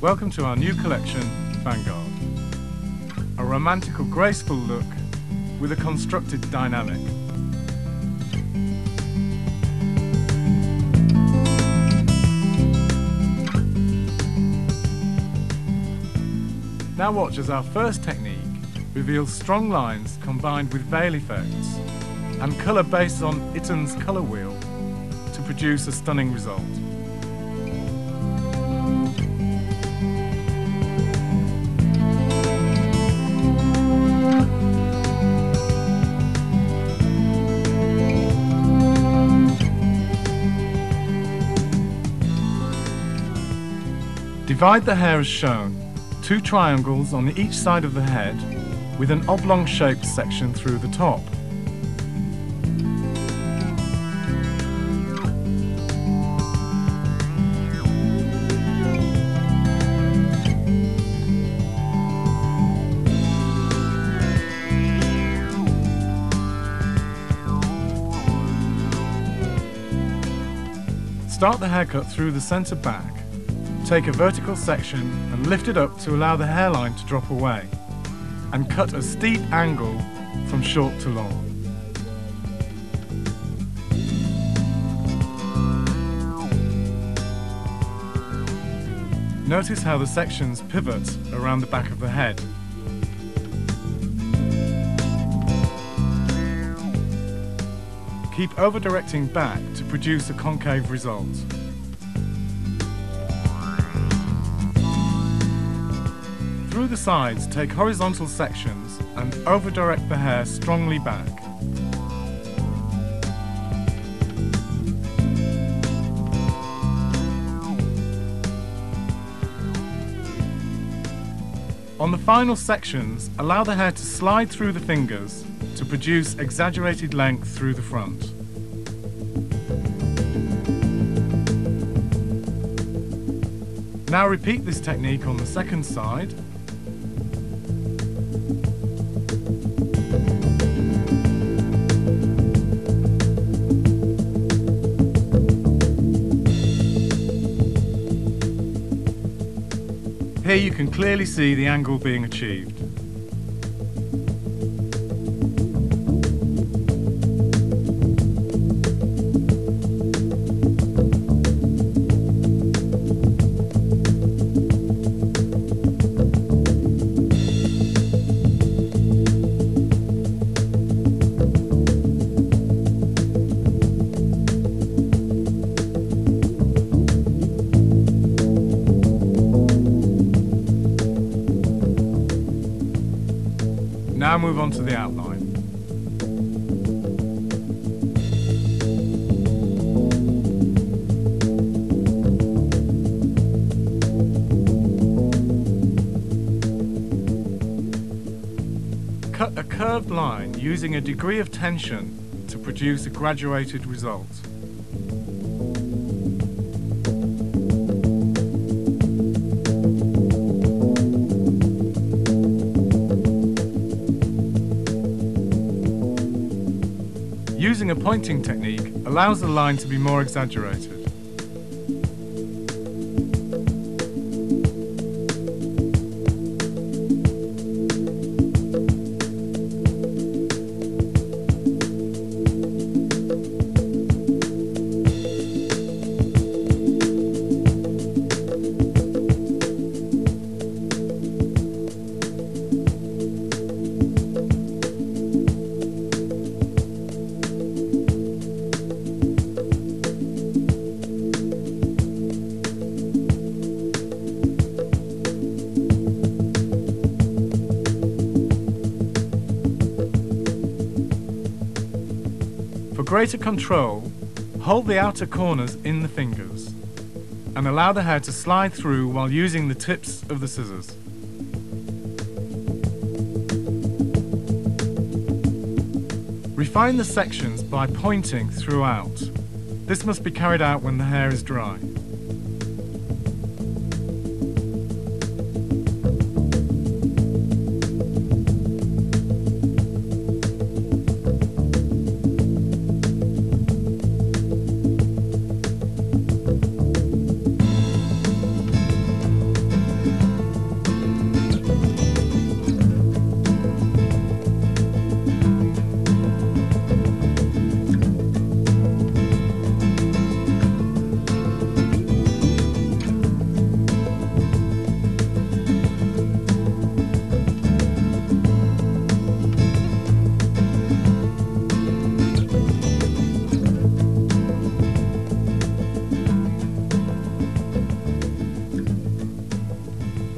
Welcome to our new collection, Vanguard. A romantical, graceful look with a constructed dynamic. Now watch as our first technique reveals strong lines combined with veil effects and colour based on Itton's colour wheel to produce a stunning result. Divide the hair as shown, 2 triangles on each side of the head with an oblong-shaped section through the top. Start the haircut through the centre back. Take a vertical section and lift it up to allow the hairline to drop away, and cut a steep angle from short to long. Notice how the sections pivot around the back of the head. Keep over-directing back to produce a concave result. Through the sides, take horizontal sections and over-direct the hair strongly back. On the final sections, allow the hair to slide through the fingers to produce exaggerated length through the front. Now repeat this technique on the second side. Here you can clearly see the angle being achieved. Now move on to the outline. Cut a curved line using a degree of tension to produce a graduated result. Using a pointing technique allows the line to be more exaggerated. For greater control, hold the outer corners in the fingers and allow the hair to slide through while using the tips of the scissors. Refine the sections by pointing throughout. This must be carried out when the hair is dry.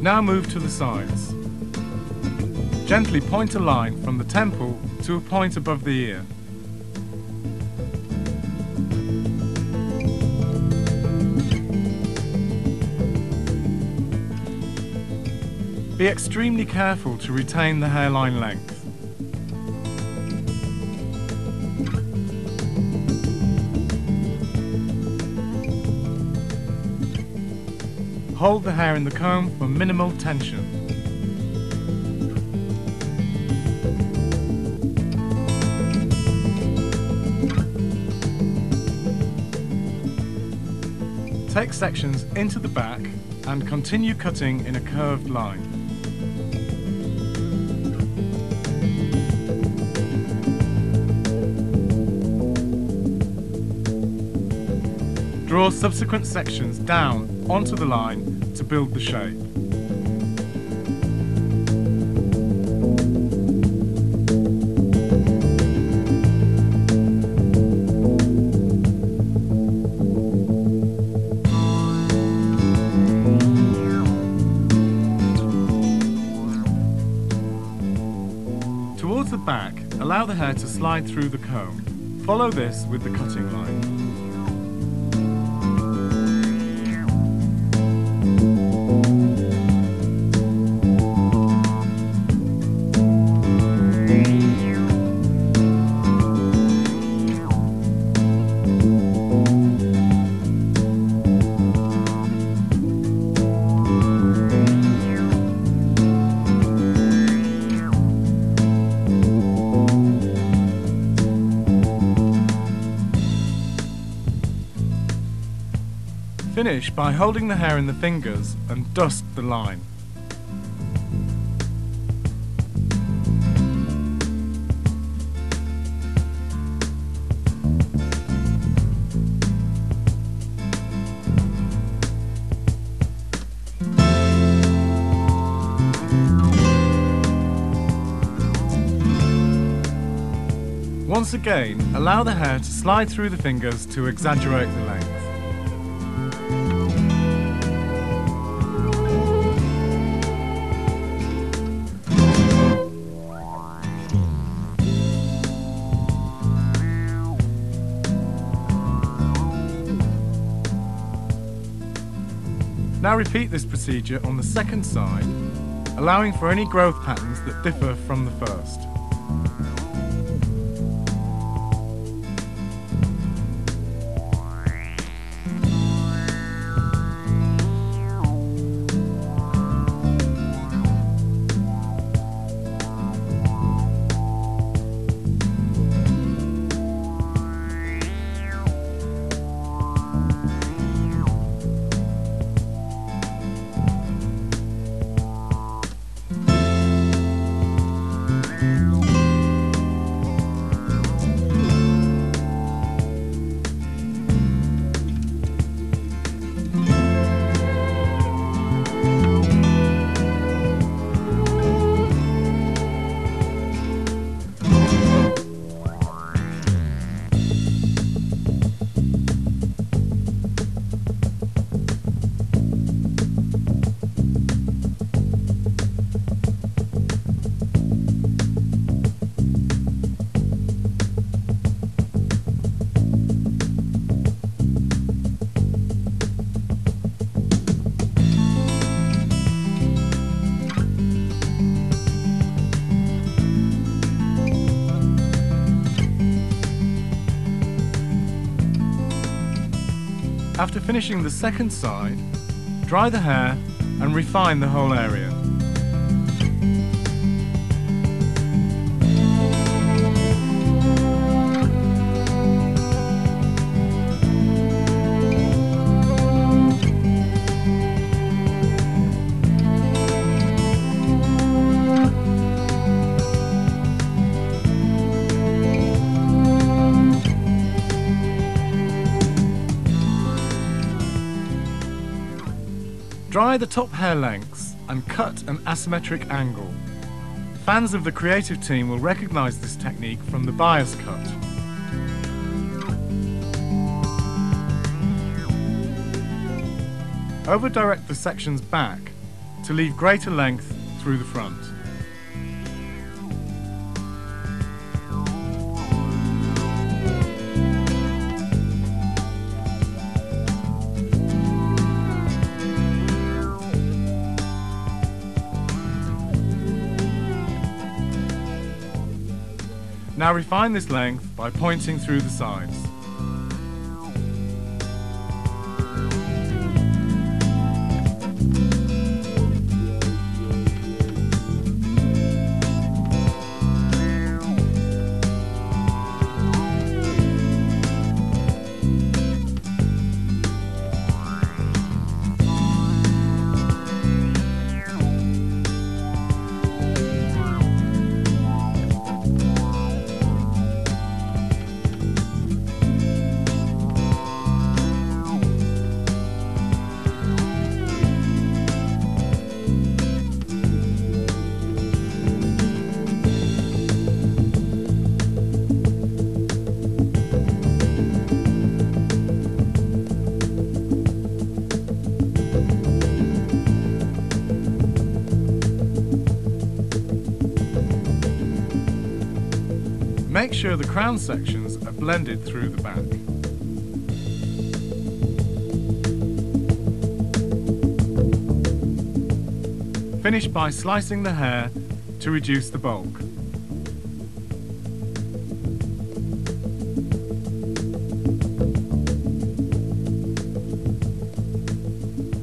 Now move to the sides. Gently point a line from the temple to a point above the ear. Be extremely careful to retain the hairline length. Hold the hair in the comb for minimal tension. Take sections into the back and continue cutting in a curved line. Draw subsequent sections down onto the line to build the shape. Towards the back, allow the hair to slide through the comb. Follow this with the cutting line. Finish by holding the hair in the fingers and dust the line. Once again, allow the hair to slide through the fingers to exaggerate the length. Now repeat this procedure on the second side, allowing for any growth patterns that differ from the first. After finishing the second side, dry the hair and refine the whole area. Dry the top hair lengths and cut an asymmetric angle. Fans of the creative team will recognise this technique from the bias cut. Over-direct the sections back to leave greater length through the front. Now refine this length by pointing through the sides. Make sure the crown sections are blended through the back. Finish by slicing the hair to reduce the bulk.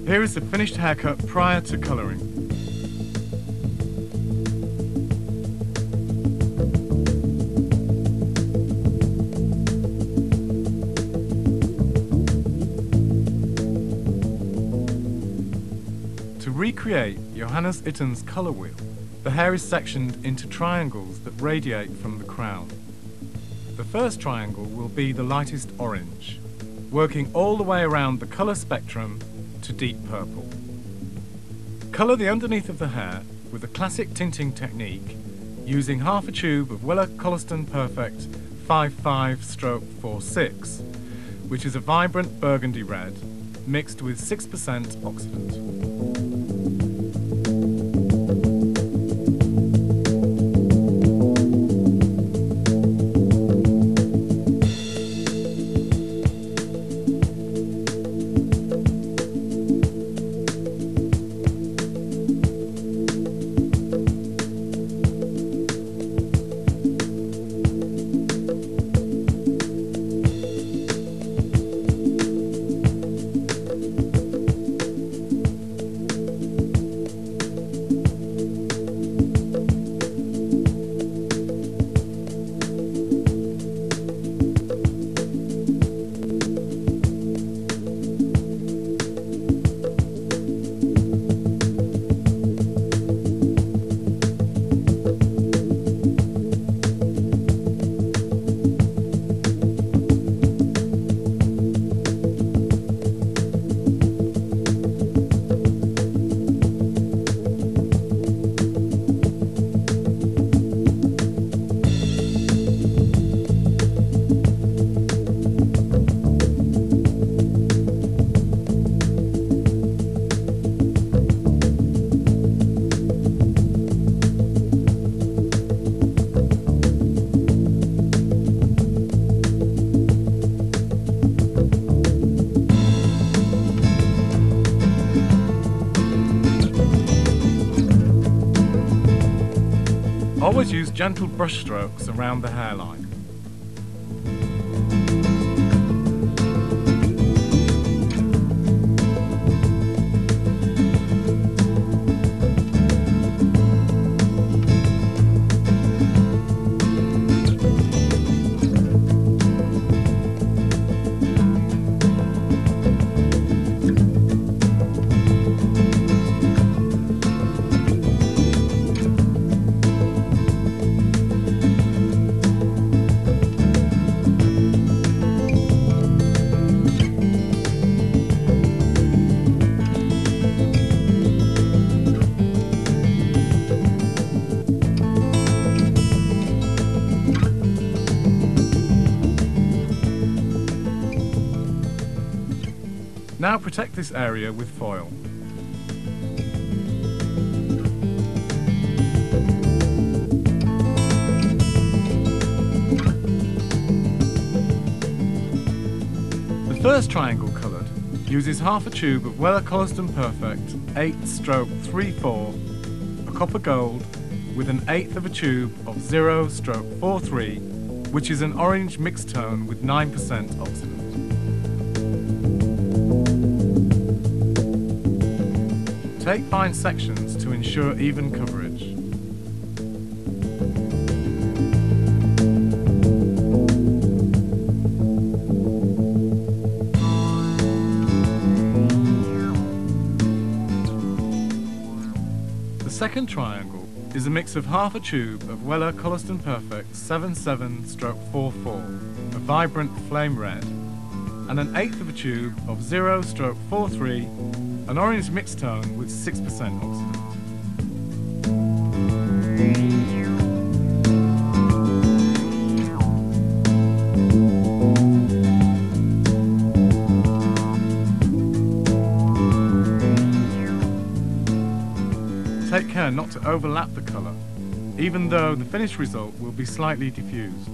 Here is the finished haircut prior to colouring. To recreate Johannes Itten's colour wheel, the hair is sectioned into triangles that radiate from the crown. The first triangle will be the lightest orange, working all the way around the colour spectrum to deep purple. Colour the underneath of the hair with a classic tinting technique using half a tube of Willer Colliston Perfect 55/46, which is a vibrant burgundy red mixed with 6% oxidant. Always use gentle brush strokes around the hairline. Now protect this area with foil. first triangle coloured uses half a tube of Weller Colliston Perfect 8/34, a copper gold, with an eighth of a tube of 0/43, which is an orange mixed tone with 9% oxidant. Take fine sections to ensure even coverage. The second triangle is a mix of half a tube of Weller Colliston Perfect 77/44, a vibrant flame red, and an eighth of a tube of 0/43, an orange mixed tone with 6% oxidant. Take care not to overlap the colour, even though the finished result will be slightly diffused.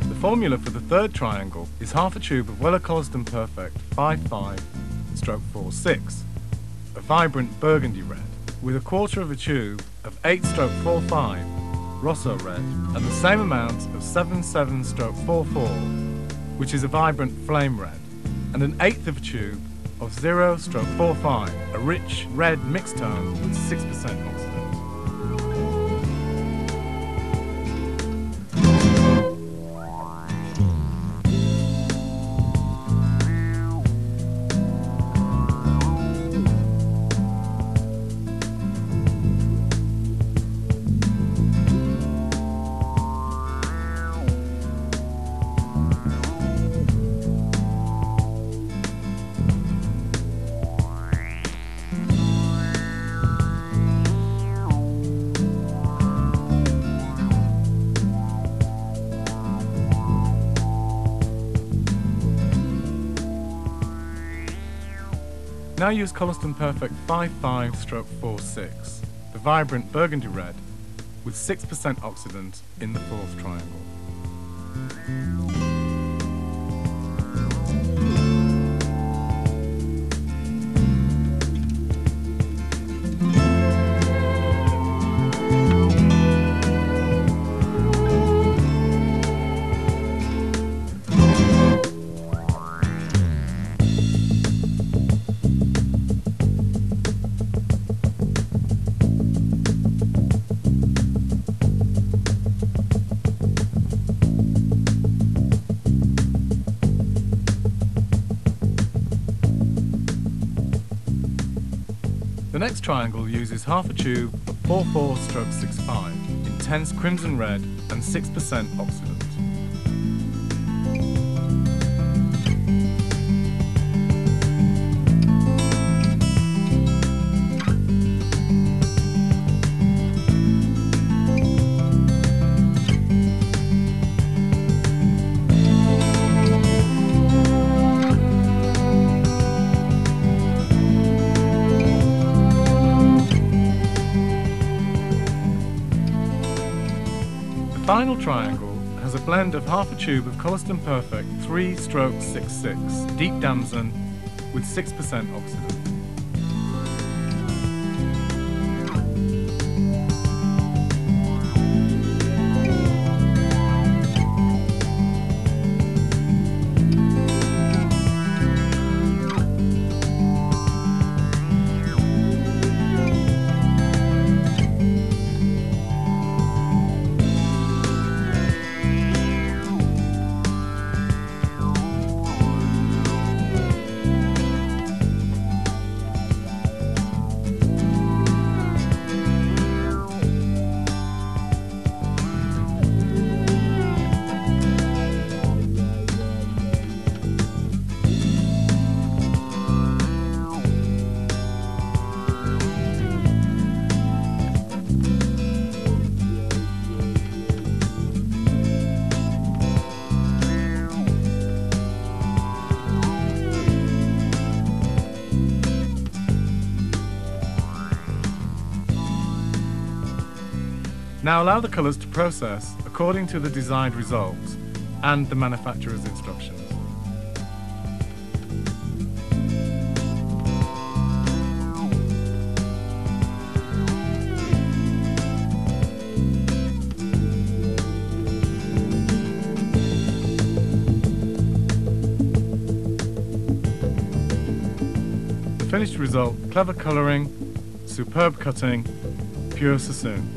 The formula for the third triangle is half a tube of Weller Colliston Perfect 55/46, a vibrant burgundy red, with a quarter of a tube of 8/45 Rosso red, and the same amount of 77/44, which is a vibrant flame red, and an eighth of a tube of 0/45, a rich red mixed tone with 6% oxidant. Now use Colliston Perfect 55/46, the vibrant burgundy red, with 6% oxidant in the fourth triangle. The next triangle uses half a tube of 44/65, intense crimson red and 6% oxidant. The final triangle has a blend of half a tube of Colliston Perfect 3/66, deep damson with 6% oxidant. Now allow the colours to process according to the desired results and the manufacturer's instructions. The finished result: clever colouring, superb cutting, pure Sassoon.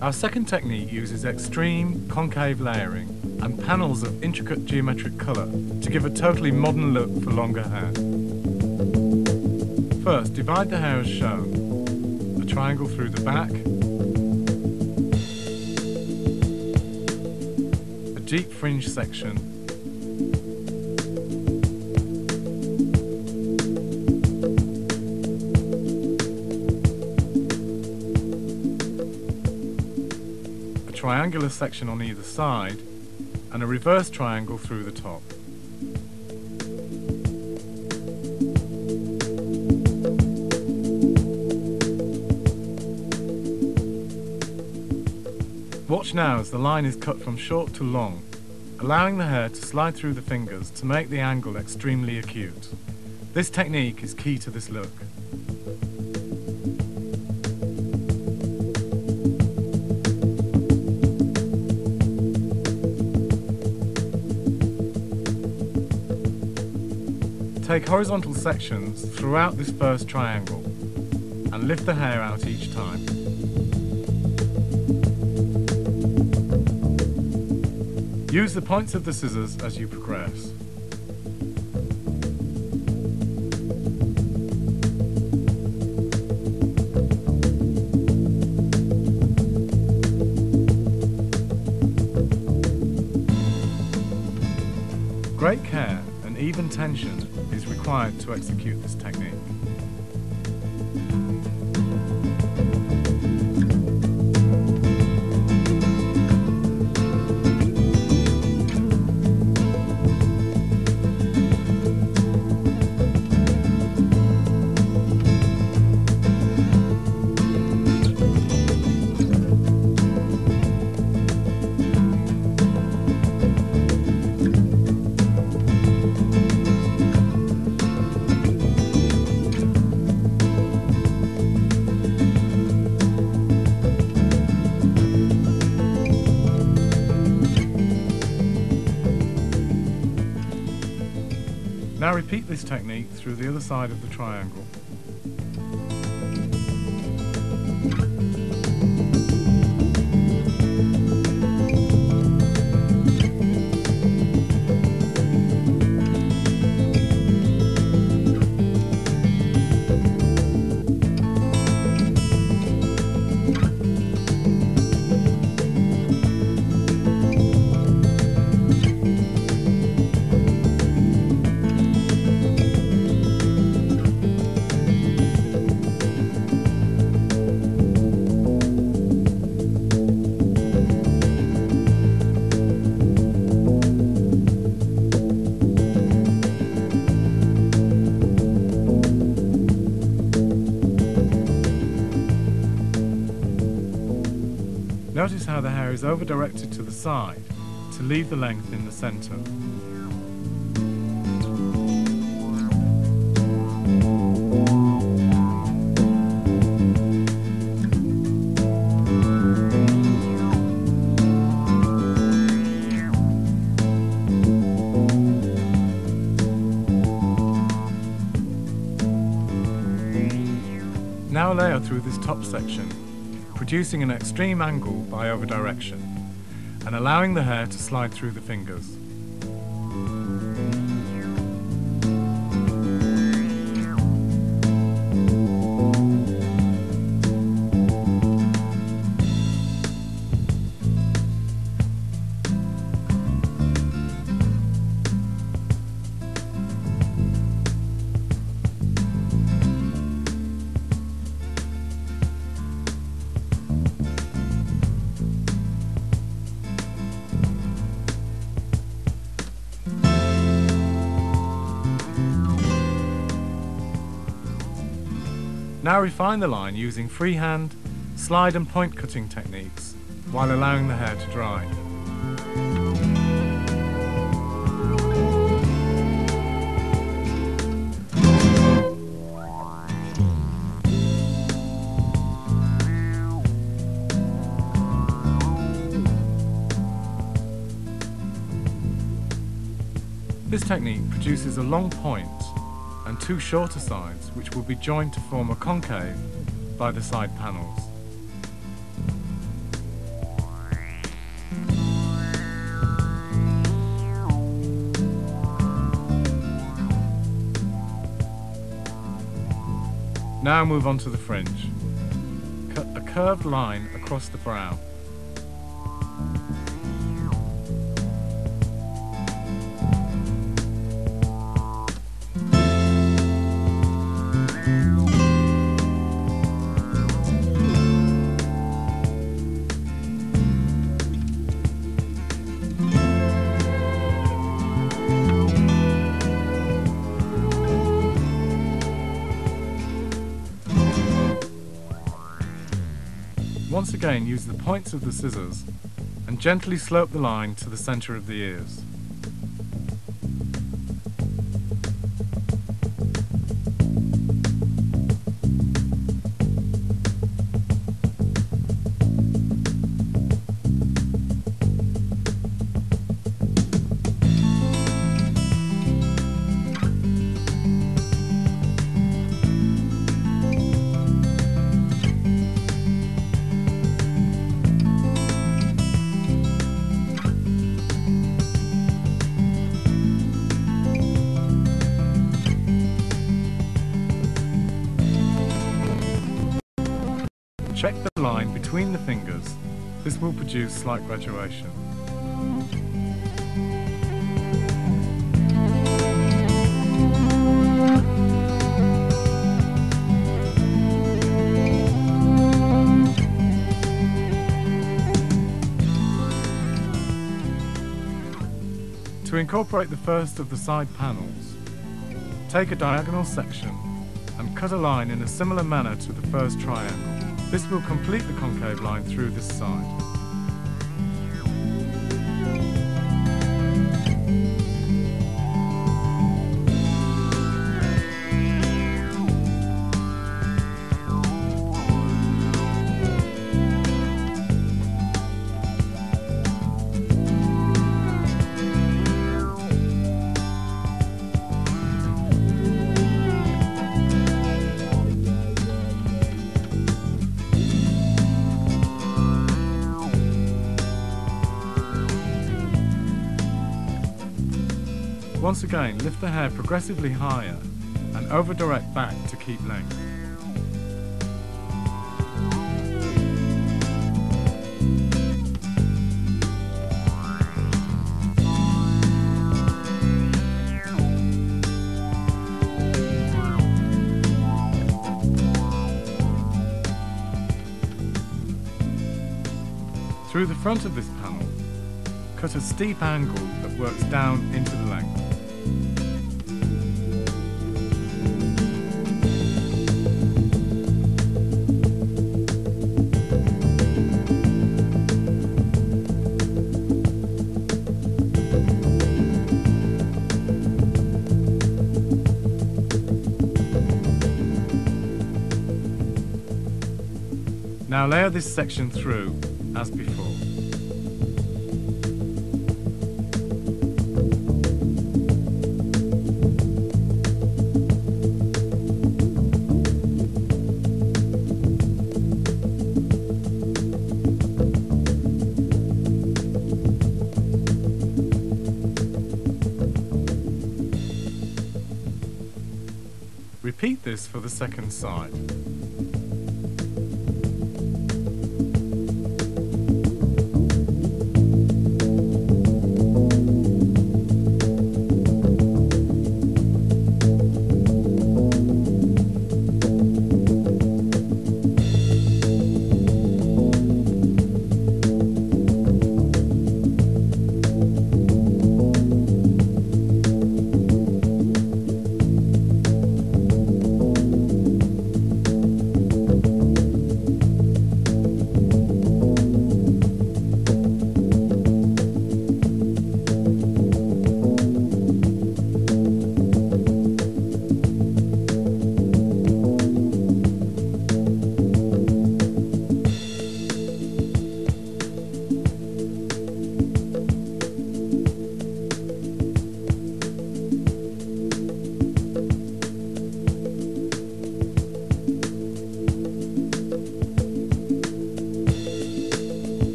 Our second technique uses extreme concave layering and panels of intricate geometric colour to give a totally modern look for longer hair. First, divide the hair as shown. A triangle through the back, a deep fringe section, triangular section on either side, and a reverse triangle through the top. Watch now as the line is cut from short to long, allowing the hair to slide through the fingers to make the angle extremely acute. This technique is key to this look. Take horizontal sections throughout this first triangle and lift the hair out each time. Use the points of the scissors as you progress. Great care and even tension is required to execute this technique. Now repeat this technique through the other side of the triangle. Notice how the hair is over-directed to the side to leave the length in the centre. now layer through this top section, producing an extreme angle by over-direction and allowing the hair to slide through the fingers. Now refine the line using freehand, slide and point cutting techniques while allowing the hair to dry. This technique produces a long point and two shorter sides which will be joined to form a concave by the side panels. Now move on to the fringe. Cut a curved line across the brow. Once again, use the points of the scissors and gently slope the line to the centre of the ears. Check the line between the fingers. This will produce slight graduation. To incorporate the first of the side panels, take a diagonal section and cut a line in a similar manner to the first triangle. This will complete the concave line through this side. Once again, lift the hair progressively higher and over-direct back to keep length. Through the front of this panel, cut a steep angle that works down into the length. Now layer this section through as before. Repeat this for the second side.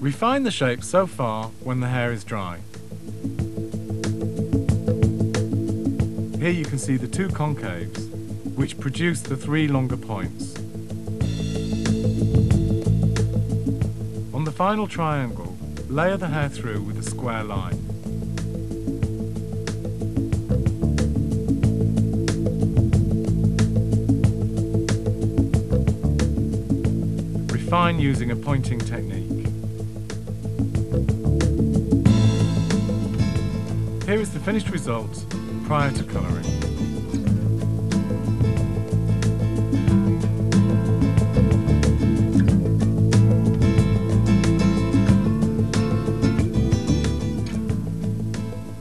Refine the shape so far when the hair is dry. Here you can see the two concaves, which produce the three longer points. On the final triangle, layer the hair through with a square line. Refine using a pointing technique. Here is the finished result prior to colouring.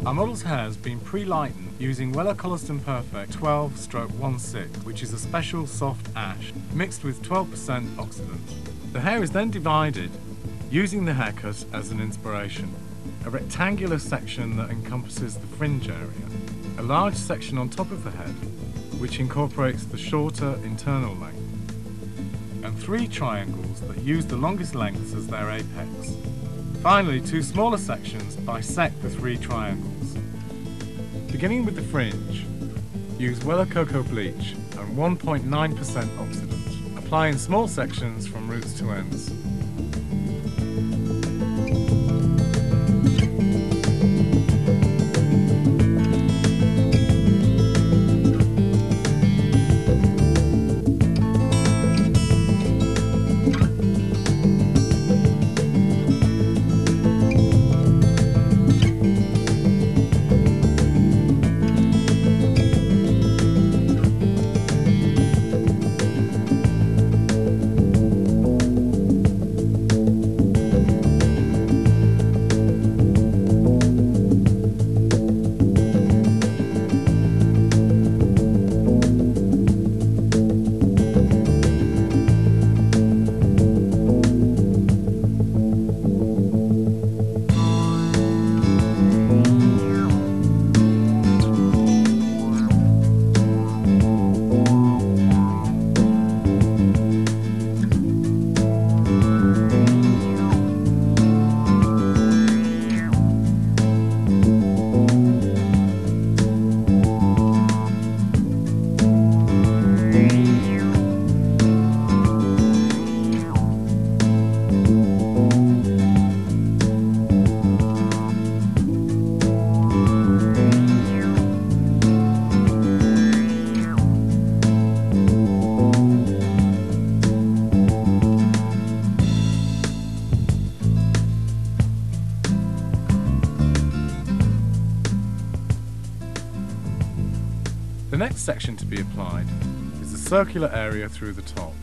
Our model's hair has been pre-lightened using Weller Colliston Perfect 12/16, which is a special soft ash mixed with 12% oxidant. The hair is then divided using the haircut as an inspiration. A rectangular section that encompasses the fringe area, a large section on top of the head, which incorporates the shorter internal length, and three triangles that use the longest lengths as their apex. Finally, two smaller sections bisect the three triangles. Beginning with the fringe, use Weller Cocoa Bleach and 1.9% oxidant. Apply in small sections from roots to ends. The next section to be applied is the circular area through the top.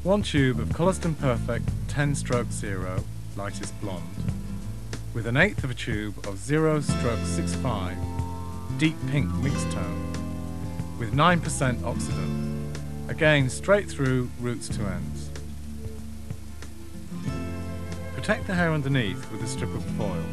One tube of Colliston Perfect 10/0, lightest blonde, with 1/8 of a tube of 0/65, deep pink mixed tone, with 9% oxidant. Again, straight through, roots to ends. Protect the hair underneath with a strip of foil.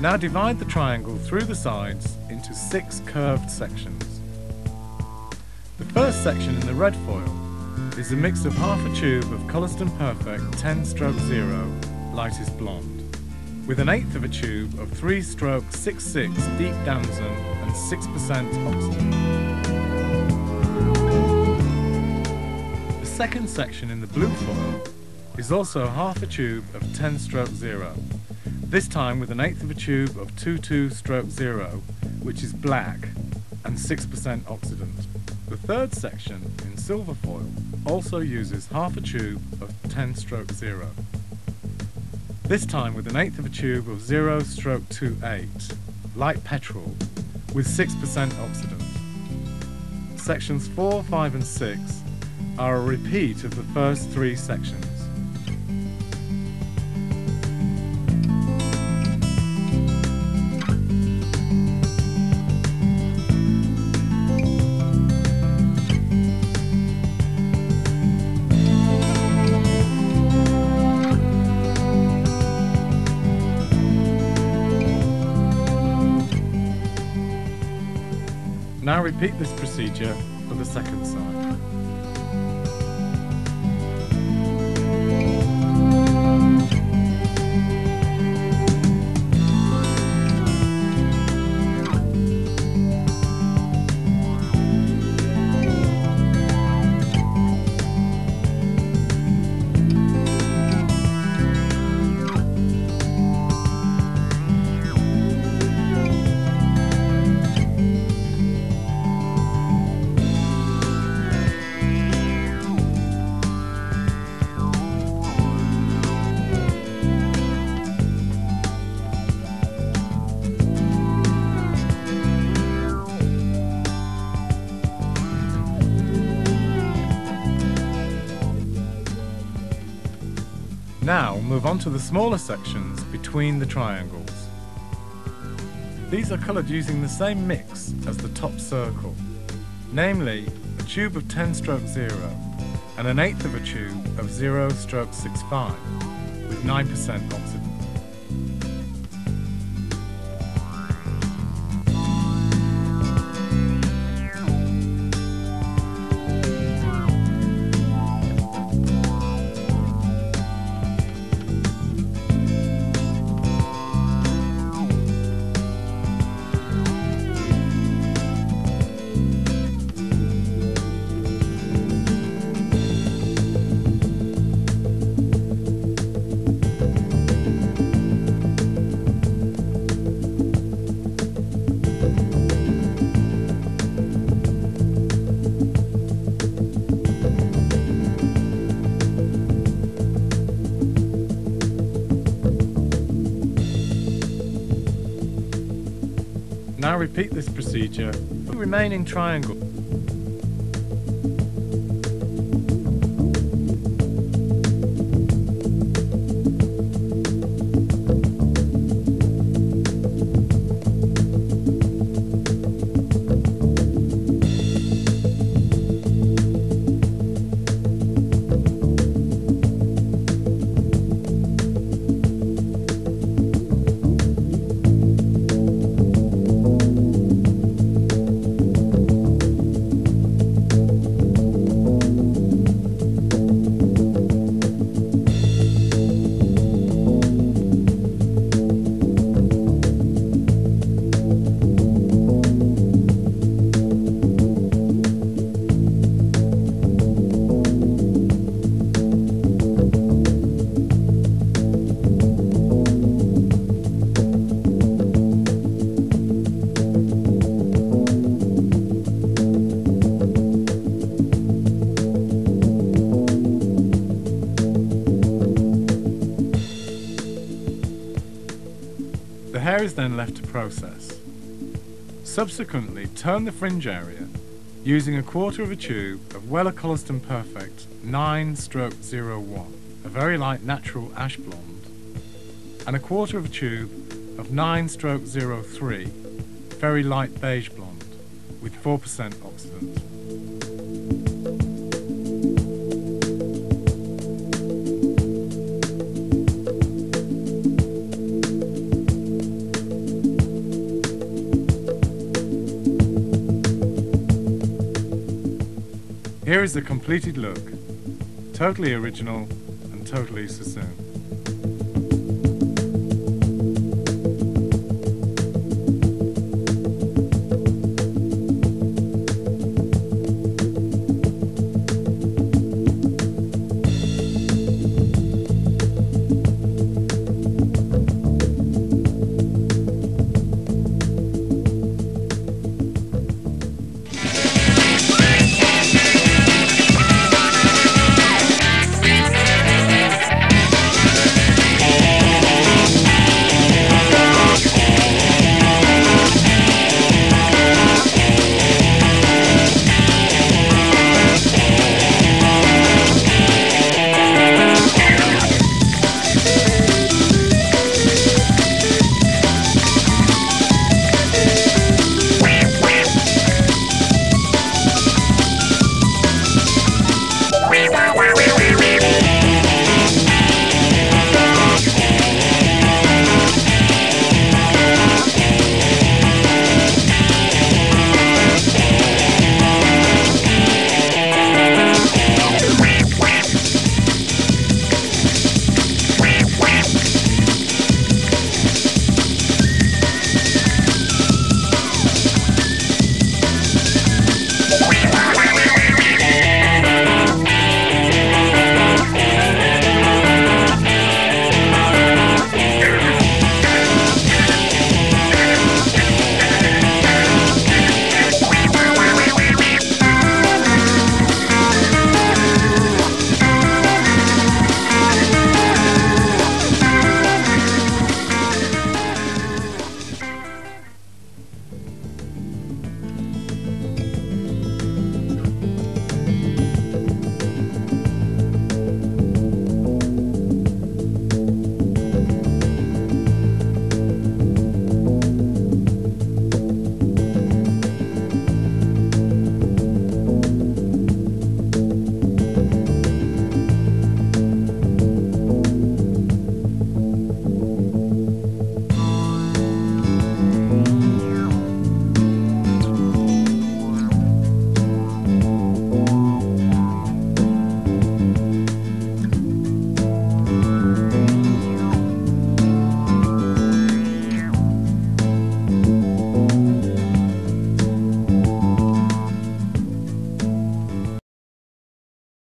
Now divide the triangle through the sides into 6 curved sections. The first section in the red foil is a mix of half a tube of Colorston Perfect 10/0 lightest blonde, with 1/8 of a tube of 3-stroke 6/6 deep damson and 6% oxidant. The second section in the blue foil is also half a tube of 10/0, this time with 1/8 of a tube of 22/0, which is black, and 6% oxidant. The third section in silver foil also uses half a tube of 10/0, this time with 1/8 of a tube of 0/28, light petrol, with 6% oxidant. Sections 4, 5 and 6 are a repeat of the first 3 sections. Now repeat this procedure for the second side. Now move on to the smaller sections between the triangles. These are coloured using the same mix as the top circle, namely a tube of 10/0 and 1/8 of a tube of 0/65 with 9% oxidant. Now repeat this procedure for the remaining triangle. hair is then left to process. Subsequently, tone the fringe area using a quarter of a tube of Weller Colliston Perfect 9/01, a very light natural ash blonde, and a quarter of a tube of 9/03, very light beige blonde with 4% oxidant. Here is the completed look, totally original and totally Sassoon.